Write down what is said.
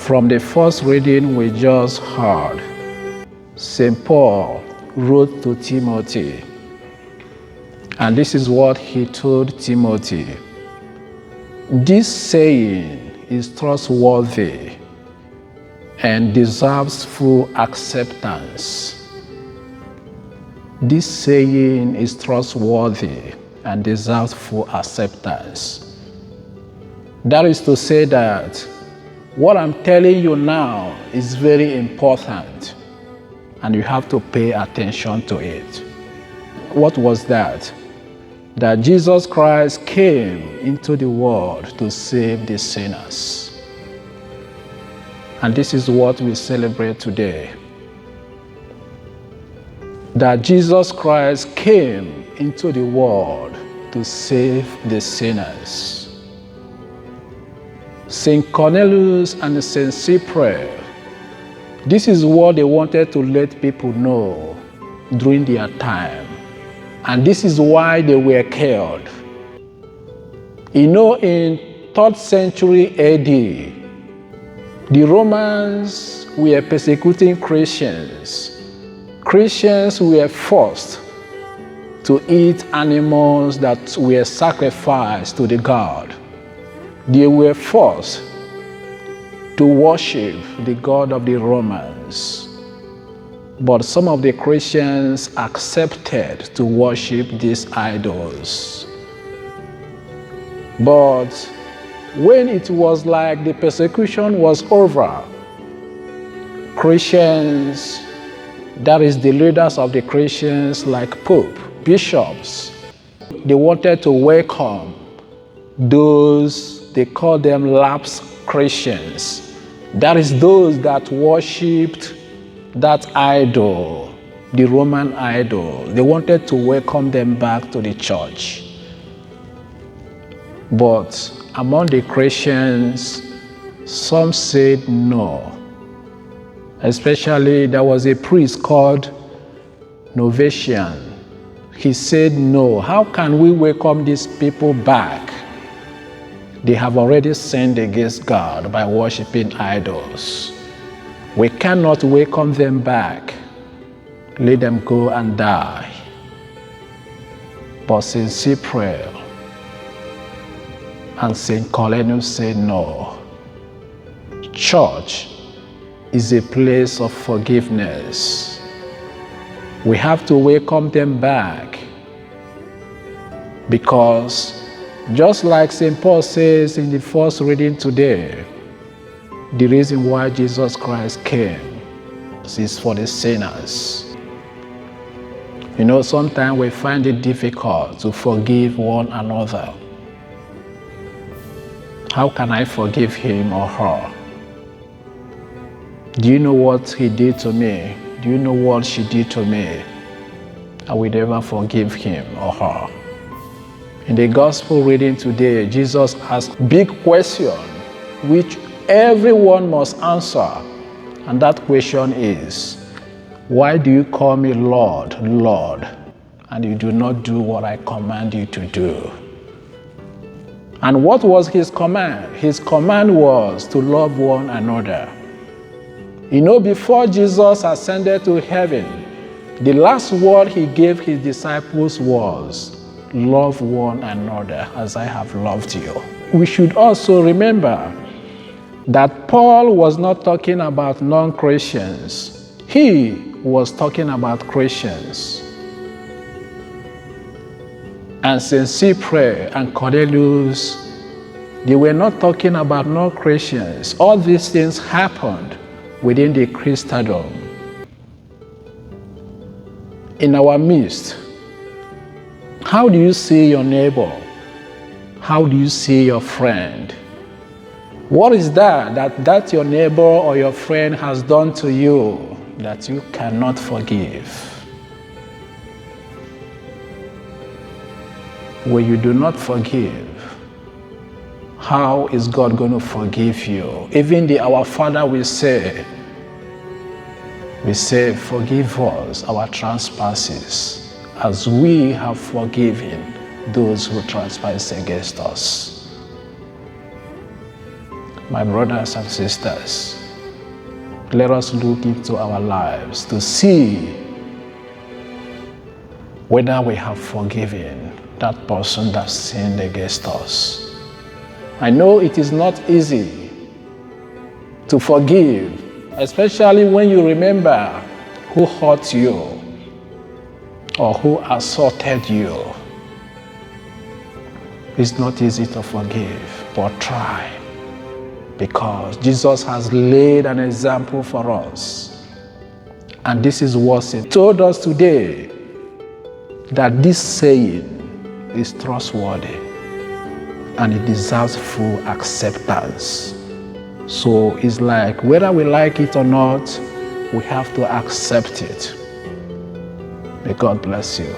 From the first reading we just heard, St. Paul wrote to Timothy, and this is what he told Timothy. This saying is trustworthy and deserves full acceptance. This saying is trustworthy and deserves full acceptance. That is to say that what I'm telling you now is very important, and you have to pay attention to it. What was that? That Jesus Christ came into the world to save the sinners. And this is what we celebrate today. That Jesus Christ came into the world to save the sinners. St. Cornelius and St. Cyprian, this is what they wanted to let people know during their time. And this is why they were killed. You know, in 3rd century AD, the Romans were persecuting Christians. Christians were forced to eat animals that were sacrificed to the god. They were forced to worship the god of the Romans. But some of the Christians accepted to worship these idols. But when it was like the persecution was over, Christians, that is the leaders of the Christians like Pope, bishops, they wanted to welcome those, they call them lapsed Christians. That is those that worshipped that idol, the Roman idol. They wanted to welcome them back to the church. But among the Christians, some said no. Especially there was a priest called Novatian. He said no. How can we welcome these people back? They have already sinned against God by worshiping idols. We cannot welcome them back. Let them go and die. But St. Cyprian and St. Cornelius said no. Church is a place of forgiveness. We have to welcome them back, because just like St. Paul says in the first reading today, the reason why Jesus Christ came is for the sinners. You know, sometimes we find it difficult to forgive one another. How can I forgive him or her? Do you know what he did to me? Do you know what she did to me? I will never forgive him or her. In the gospel reading today, Jesus asked a big question which everyone must answer. And that question is, why do you call me Lord, Lord, and you do not do what I command you to do? And what was his command? His command was to love one another. You know, before Jesus ascended to heaven, the last word he gave his disciples was, love one another as I have loved you. We should also remember that Paul was not talking about non-Christians. He was talking about Christians. And St. Cyprian and Cornelius, they were not talking about non-Christians. All these things happened within the Christendom. In our midst, how do you see your neighbor? How do you see your friend? What is that your neighbor or your friend has done to you that you cannot forgive? When you do not forgive, how is God going to forgive you? Even the Our Father we say, forgive us our trespasses, as we have forgiven those who trespass against us. My brothers and sisters, let us look into our lives to see whether we have forgiven that person that sinned against us. I know it is not easy to forgive, especially when you remember who hurt you or who assaulted you. It's not easy to forgive, but try. Because Jesus has laid an example for us. And this is what He told us today, that this saying is trustworthy and it deserves full acceptance. So it's like, whether we like it or not, we have to accept it. May God bless you.